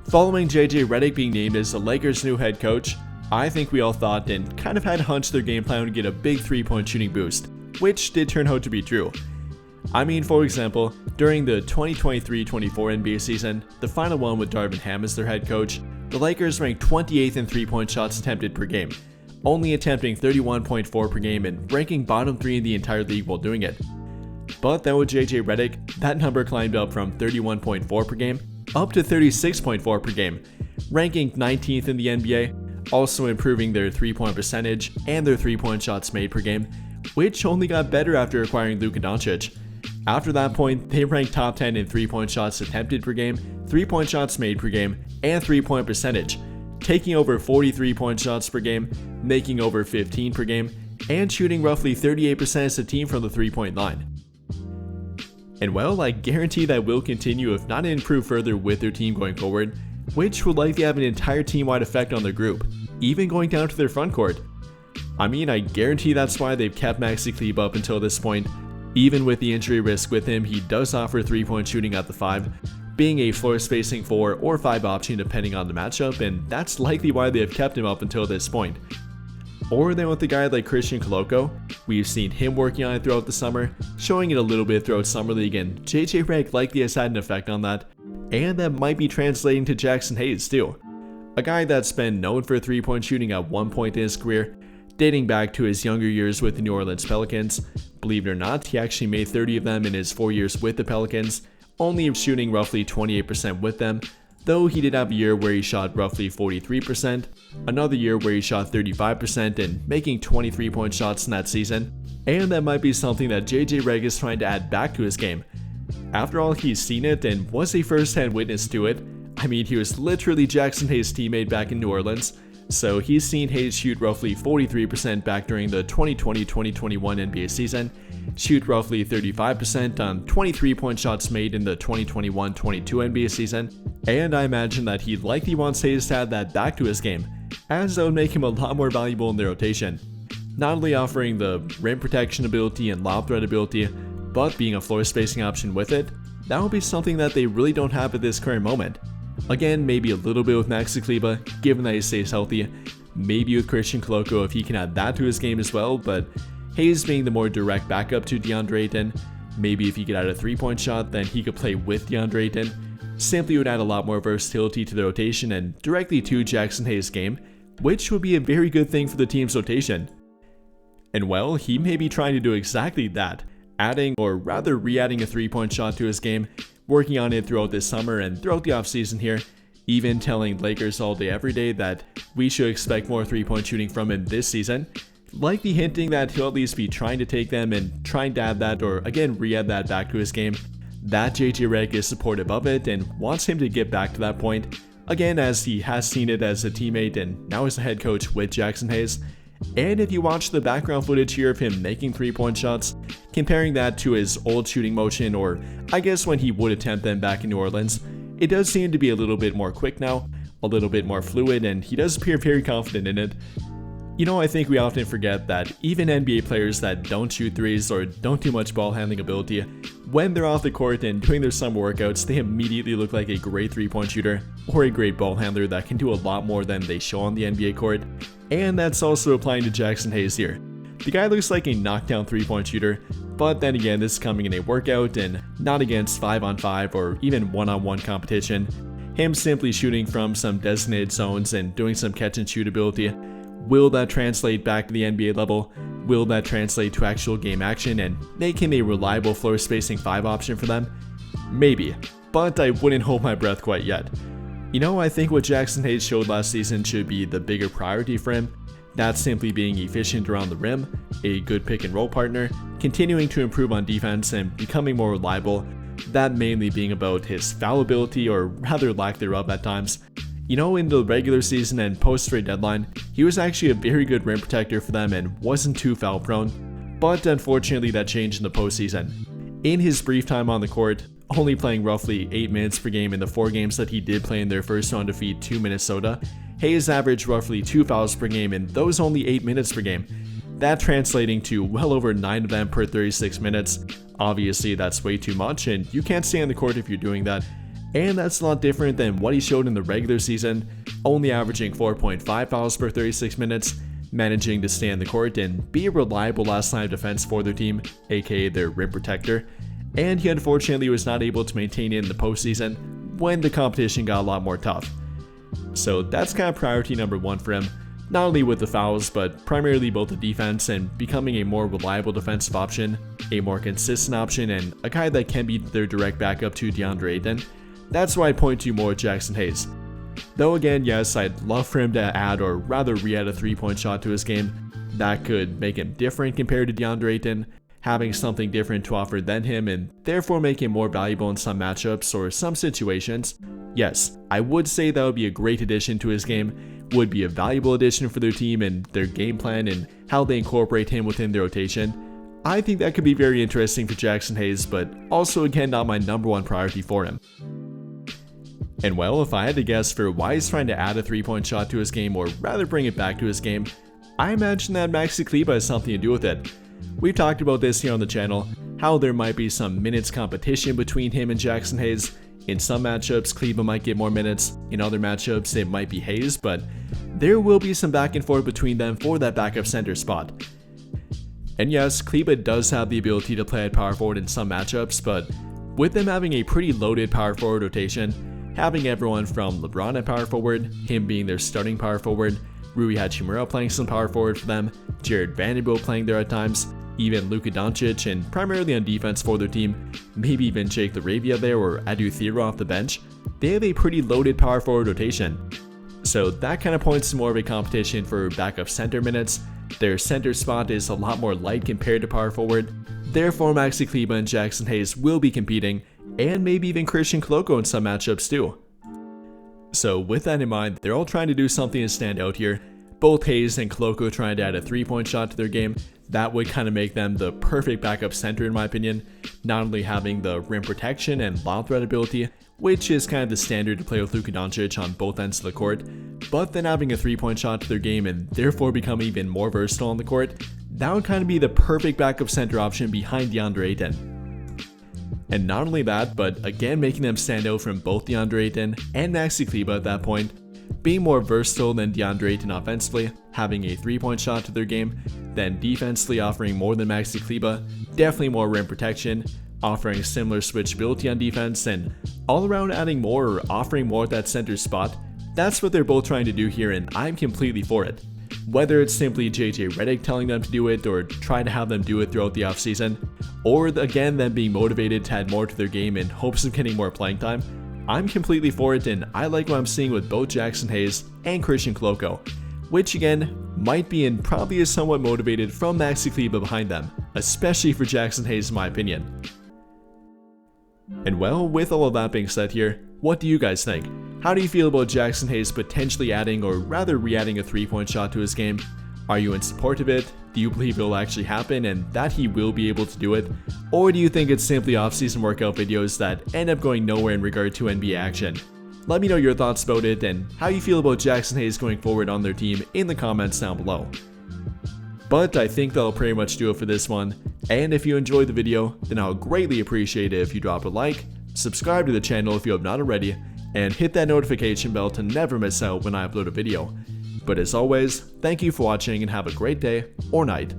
Following JJ Redick being named as the Lakers' new head coach, I think we all thought and kind of had a hunch their game plan would get a big 3-point shooting boost, which did turn out to be true. I mean, for example, during the 2023-24 NBA season, the final one with Darvin Ham as their head coach, the Lakers ranked 28th in 3-point shots attempted per game, only attempting 31.4 per game and ranking bottom 3 in the entire league while doing it. But then with JJ Redick, that number climbed up from 31.4 per game up to 36.4 per game, ranking 19th in the NBA, also improving their 3-point percentage and their 3-point shots made per game, which only got better after acquiring Luka Doncic. After that point, they ranked top 10 in 3-point shots attempted per game, 3-point shots made per game, and 3-point percentage, taking over 43-point shots per game, making over 15 per game, and shooting roughly 38% as a team from the 3-point line. And well, I guarantee that will continue if not improve further with their team going forward, which will likely have an entire team-wide effect on their group, even going down to their front court. I mean, I guarantee that's why they've kept Maxi Kleber up until this point. Even with the injury risk with him, he does offer 3-point shooting at the 5, being a floor spacing 4 or 5 option depending on the matchup, and that's likely why they have kept him up until this point. Or then with a guy like Christian Koloko, we've seen him working on it throughout the summer, showing it a little bit throughout Summer League, and JJ Redick likely has had an effect on that, and that might be translating to Jaxson Hayes too. A guy that's been known for 3-point shooting at one point in his career, dating back to his younger years with the New Orleans Pelicans. Believe it or not, he actually made 30 of them in his 4 years with the Pelicans, only shooting roughly 28% with them, though he did have a year where he shot roughly 43%, another year where he shot 35% and making 23-point shots in that season, and that might be something that JJ Redick is trying to add back to his game. After all, he's seen it and was a first-hand witness to it. I mean, he was literally Jaxson Hayes' teammate back in New Orleans, so he's seen Hayes shoot roughly 43% back during the 2020-2021 NBA season, shoot roughly 35% on 23-point shots made in the 2021-22 NBA season, and I imagine that he likely wants Hayes to add that back to his game, as that would make him a lot more valuable in the rotation. Not only offering the rim protection ability and lob threat ability, but being a floor spacing option with it, that would be something that they really don't have at this current moment. Again, maybe a little bit with Maxi Kleber, given that he stays healthy, maybe with Christian Koloko if he can add that to his game as well, but Hayes being the more direct backup to DeAndre Ayton, maybe if he could add a 3-point shot, then he could play with DeAndre Ayton, simply would add a lot more versatility to the rotation and directly to Jaxson Hayes' game, which would be a very good thing for the team's rotation. And well, he may be trying to do exactly that, adding or rather re-adding a 3-point shot to his game, working on it throughout this summer and throughout the offseason here, even telling Lakers all day every day that we should expect more 3-point shooting from him this season, likely hinting that he'll at least be trying to take them and trying to add that or again re-add that back to his game, that JJ Redick is supportive of it and wants him to get back to that point, again as he has seen it as a teammate and now as a head coach with Jaxson Hayes. And if you watch the background footage here of him making 3-point shots, comparing that to his old shooting motion, or I guess when he would attempt them back in New Orleans, it does seem to be a little bit more quick now, a little bit more fluid, and he does appear very confident in it. You know, I think we often forget that even NBA players that don't shoot threes or don't do much ball handling ability, when they're off the court and doing their summer workouts, they immediately look like a great 3-point shooter or a great ball handler that can do a lot more than they show on the NBA court. And that's also applying to Jaxson Hayes here. The guy looks like a knockdown 3-point shooter, but then again, this is coming in a workout and not against 5-on-5 or even 1-on-1 competition. Him simply shooting from some designated zones and doing some catch and shoot ability. Will that translate back to the NBA level? Will that translate to actual game action and make him a reliable floor spacing 5 option for them? Maybe, but I wouldn't hold my breath quite yet. You know, I think what Jaxson Hayes showed last season should be the bigger priority for him. That's simply being efficient around the rim, a good pick and roll partner, continuing to improve on defense and becoming more reliable, that mainly being about his foul ability or rather lack thereof at times. You know, in the regular season and post-trade deadline, he was actually a very good rim protector for them and wasn't too foul prone, but unfortunately that changed in the postseason. In his brief time on the court, only playing roughly 8 minutes per game in the 4 games that he did play in their first round defeat to Minnesota, Hayes averaged roughly 2 fouls per game in those only 8 minutes per game. That translating to well over 9 of them per 36 minutes. Obviously that's way too much and you can't stay on the court if you're doing that. and that's a lot different than what he showed in the regular season, only averaging 4.5 fouls per 36 minutes, managing to stay on the court and be a reliable last line of defense for their team, aka their rim protector, and he unfortunately was not able to maintain it in the postseason when the competition got a lot more tough. So that's kind of priority number one for him, not only with the fouls, but primarily both the defense and becoming a more reliable defensive option, a more consistent option, and a guy that can be their direct backup to DeAndre Ayton. That's why I point to more Jaxson Hayes. Though again, yes, I'd love for him to add or rather re-add a 3-point shot to his game. That could make him different compared to DeAndre Ayton, having something different to offer than him and therefore make him more valuable in some matchups or some situations. Yes, I would say that would be a great addition to his game, would be a valuable addition for their team and their game plan and how they incorporate him within their rotation. I think that could be very interesting for Jaxson Hayes, but also again not my number one priority for him. And well, if I had to guess for why he's trying to add a 3-point shot to his game or rather bring it back to his game, I imagine that Maxi Kleber has something to do with it. We've talked about this here on the channel, how there might be some minutes competition between him and Jaxson Hayes. In some matchups, Kleber might get more minutes, in other matchups it might be Hayes, but there will be some back and forth between them for that backup center spot. And yes, Kleber does have the ability to play at power forward in some matchups, but with them having a pretty loaded power forward rotation, having everyone from LeBron at power forward, him being their starting power forward, Rui Hachimura playing some power forward for them, Jared Vanderbilt playing there at times, even Luka Doncic, and primarily on defense for their team, maybe even Jake LaRavia there or Adu Thera off the bench, they have a pretty loaded power forward rotation. So that kind of points to more of a competition for backup center minutes. Their center spot is a lot more light compared to power forward, therefore Maxi Kleber and Jaxson Hayes will be competing, and maybe even Christian Koloko in some matchups too. So with that in mind, they're all trying to do something to stand out here. Both Hayes and Koloko trying to add a 3-point shot to their game. That would kind of make them the perfect backup center in my opinion, not only having the rim protection and lob threat ability, which is kind of the standard to play with Luka Doncic on both ends of the court, but then having a 3-point shot to their game and therefore become even more versatile on the court. That would kind of be the perfect backup center option behind DeAndre Ayton. And not only that, but again making them stand out from both DeAndre Ayton and Maxi Kleber at that point, being more versatile than DeAndre Ayton offensively, having a 3-point shot to their game, then defensively offering more than Maxi Kleber, definitely more rim protection, offering similar switchability on defense, and all around adding more or offering more at that center spot. That's what they're both trying to do here and I'm completely for it. Whether it's simply JJ Redick telling them to do it or try to have them do it throughout the offseason, or again them being motivated to add more to their game in hopes of getting more playing time, I'm completely for it and I like what I'm seeing with both Jaxson Hayes and Christian Koloko, which again might be and probably is somewhat motivated from Maxi Kleber behind them, especially for Jaxson Hayes in my opinion. And well, with all of that being said here, what do you guys think? How do you feel about Jaxson Hayes potentially adding or rather re-adding a 3-point shot to his game? Are you in support of it? Do you believe it will actually happen and that he will be able to do it? Or do you think it's simply off-season workout videos that end up going nowhere in regard to NBA action? Let me know your thoughts about it and how you feel about Jaxson Hayes going forward on their team in the comments down below. But I think that'll pretty much do it for this one, and if you enjoyed the video, then I'll greatly appreciate it if you drop a like, subscribe to the channel if you have not already, and hit that notification bell to never miss out when I upload a video. But as always, thank you for watching and have a great day or night.